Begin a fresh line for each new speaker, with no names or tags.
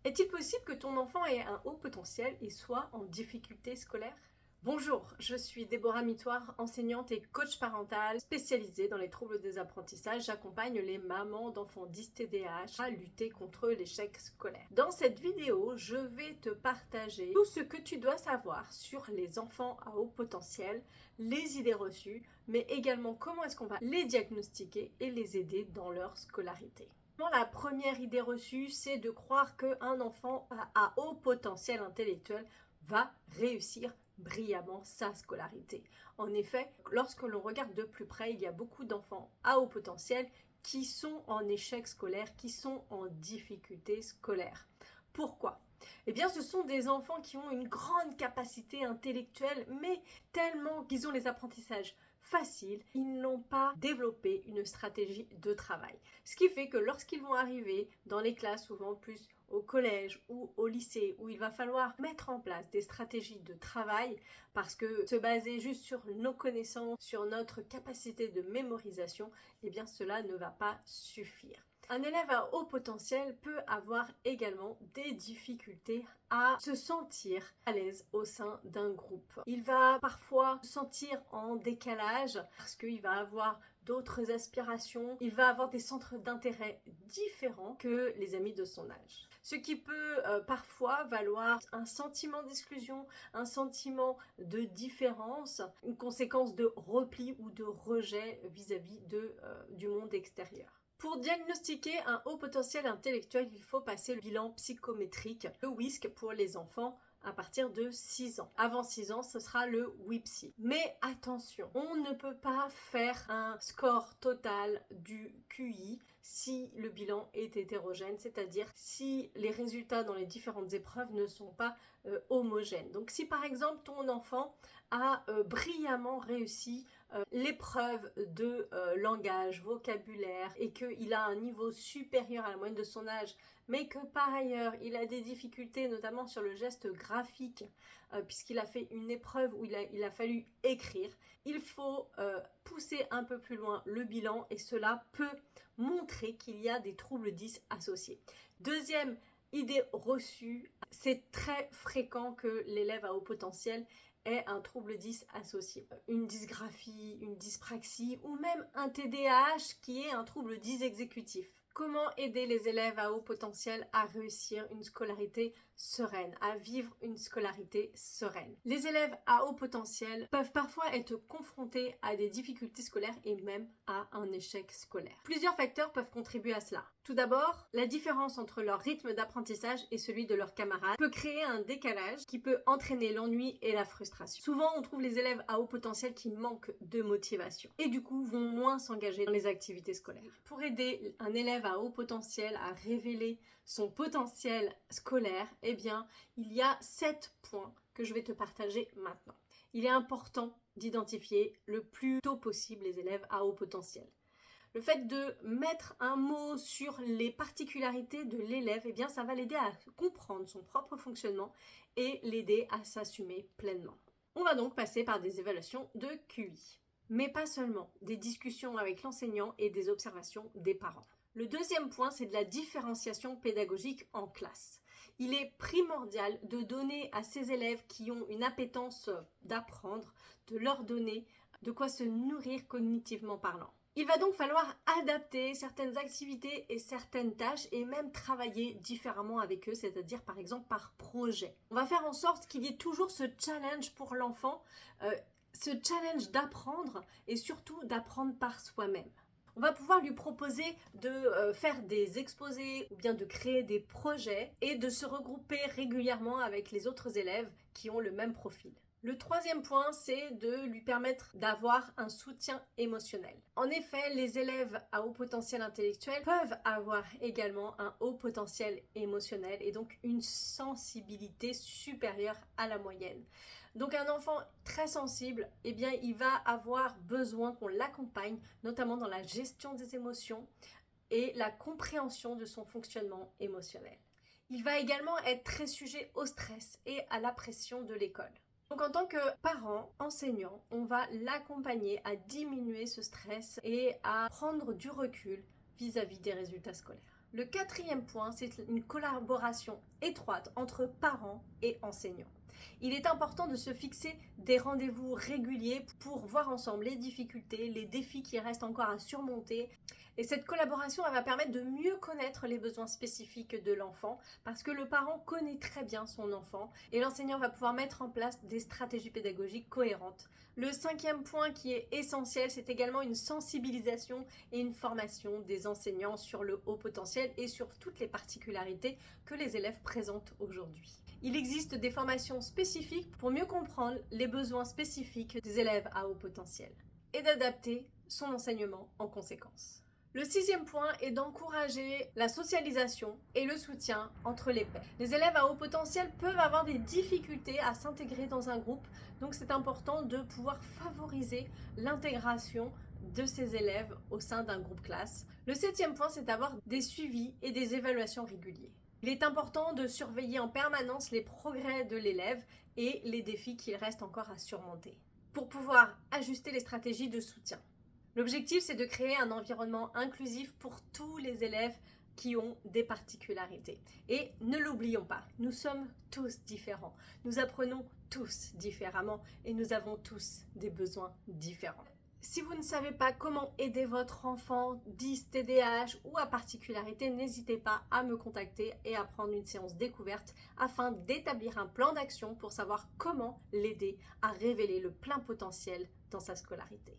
Est-il possible que ton enfant ait un haut potentiel et soit en difficulté scolaire? Bonjour, je suis Déborah Mitoire, enseignante et coach parental spécialisée dans les troubles des apprentissages. J'accompagne les mamans d'enfants dys-TDAH à lutter contre l'échec scolaire. Dans cette vidéo, je vais te partager tout ce que tu dois savoir sur les enfants à haut potentiel, les idées reçues, mais également comment est-ce qu'on va les diagnostiquer et les aider dans leur scolarité. La première idée reçue, c'est de croire qu'un enfant à haut potentiel intellectuel va réussir brillamment sa scolarité. En effet, lorsque l'on regarde de plus près, il y a beaucoup d'enfants à haut potentiel qui sont en échec scolaire, qui sont en difficulté scolaire. Pourquoi? Eh bien, ce sont des enfants qui ont une grande capacité intellectuelle, mais tellement qu'ils ont les apprentissages faciles, ils n'ont pas développé une stratégie de travail. Ce qui fait que lorsqu'ils vont arriver dans les classes, souvent plus au collège ou au lycée, où il va falloir mettre en place des stratégies de travail, parce que se baser juste sur nos connaissances, sur notre capacité de mémorisation, eh bien cela ne va pas suffire. Un élève à haut potentiel peut avoir également des difficultés à se sentir à l'aise au sein d'un groupe. Il va parfois se sentir en décalage parce qu'il va avoir d'autres aspirations, il va avoir des centres d'intérêt différents que les amis de son âge. Ce qui peut parfois valoir un sentiment d'exclusion, un sentiment de différence, une conséquence de repli ou de rejet vis-à-vis du monde extérieur. Pour diagnostiquer un haut potentiel intellectuel, il faut passer le bilan psychométrique, le WISC pour les enfants à partir de 6 ans. Avant 6 ans, ce sera le WIPSI. Mais attention, on ne peut pas faire un score total du QI si le bilan est hétérogène, c'est-à-dire si les résultats dans les différentes épreuves ne sont pas homogènes. Donc si par exemple ton enfant a brillamment réussi l'épreuve de langage, vocabulaire et qu'il a un niveau supérieur à la moyenne de son âge, mais que par ailleurs il a des difficultés notamment sur le geste graphique puisqu'il a fait une épreuve où il a fallu écrire, il faut pousser un peu plus loin le bilan et cela peut montrer qu'il y a des troubles 10 associés. Deuxième idée reçue, c'est très fréquent que l'élève à haut potentiel ait un trouble 10 associé. Une dysgraphie, une dyspraxie ou même un TDAH qui est un trouble 10 exécutif. Comment aider les élèves à haut potentiel à réussir une scolarité sereine, à vivre une scolarité sereine? Les élèves à haut potentiel peuvent parfois être confrontés à des difficultés scolaires et même à un échec scolaire. Plusieurs facteurs peuvent contribuer à cela. Tout d'abord, la différence entre leur rythme d'apprentissage et celui de leurs camarades peut créer un décalage qui peut entraîner l'ennui et la frustration. Souvent, on trouve les élèves à haut potentiel qui manquent de motivation et du coup vont moins s'engager dans les activités scolaires. Pour aider un élève à haut potentiel à révéler son potentiel scolaire, eh bien, il y a 7 points que je vais te partager maintenant. Il est important d'identifier le plus tôt possible les élèves à haut potentiel. Le fait de mettre un mot sur les particularités de l'élève, eh bien, ça va l'aider à comprendre son propre fonctionnement et l'aider à s'assumer pleinement. On va donc passer par des évaluations de QI. Mais pas seulement, des discussions avec l'enseignant et des observations des parents. Le deuxième point, c'est de la différenciation pédagogique en classe. Il est primordial de donner à ces élèves qui ont une appétence d'apprendre, de leur donner de quoi se nourrir cognitivement parlant. Il va donc falloir adapter certaines activités et certaines tâches et même travailler différemment avec eux, c'est-à-dire par exemple par projet. On va faire en sorte qu'il y ait toujours ce challenge pour l'enfant, ce challenge d'apprendre et surtout d'apprendre par soi-même. On va pouvoir lui proposer de faire des exposés ou bien de créer des projets et de se regrouper régulièrement avec les autres élèves qui ont le même profil. Le troisième point, c'est de lui permettre d'avoir un soutien émotionnel. En effet, les élèves à haut potentiel intellectuel peuvent avoir également un haut potentiel émotionnel et donc une sensibilité supérieure à la moyenne. Donc un enfant très sensible, eh bien, il va avoir besoin qu'on l'accompagne, notamment dans la gestion des émotions et la compréhension de son fonctionnement émotionnel. Il va également être très sujet au stress et à la pression de l'école. Donc en tant que parent, enseignant, on va l'accompagner à diminuer ce stress et à prendre du recul vis-à-vis des résultats scolaires. Le quatrième point, c'est une collaboration étroite entre parents et enseignants. Il est important de se fixer des rendez-vous réguliers pour voir ensemble les difficultés, les défis qui restent encore à surmonter. Et cette collaboration, elle va permettre de mieux connaître les besoins spécifiques de l'enfant parce que le parent connaît très bien son enfant et l'enseignant va pouvoir mettre en place des stratégies pédagogiques cohérentes. Le cinquième point qui est essentiel, c'est également une sensibilisation et une formation des enseignants sur le haut potentiel et sur toutes les particularités que les élèves présentent aujourd'hui. Il existe des formations spécifiques pour mieux comprendre les besoins spécifiques des élèves à haut potentiel et d'adapter son enseignement en conséquence. Le sixième point est d'encourager la socialisation et le soutien entre les pairs. Les élèves à haut potentiel peuvent avoir des difficultés à s'intégrer dans un groupe, donc c'est important de pouvoir favoriser l'intégration de ces élèves au sein d'un groupe classe. Le septième point, c'est d'avoir des suivis et des évaluations réguliers. Il est important de surveiller en permanence les progrès de l'élève et les défis qu'il reste encore à surmonter pour pouvoir ajuster les stratégies de soutien. L'objectif, c'est de créer un environnement inclusif pour tous les élèves qui ont des particularités. Et ne l'oublions pas, nous sommes tous différents. Nous apprenons tous différemment et nous avons tous des besoins différents. Si vous ne savez pas comment aider votre enfant dys, TDAH ou à particularité, n'hésitez pas à me contacter et à prendre une séance découverte afin d'établir un plan d'action pour savoir comment l'aider à révéler le plein potentiel dans sa scolarité.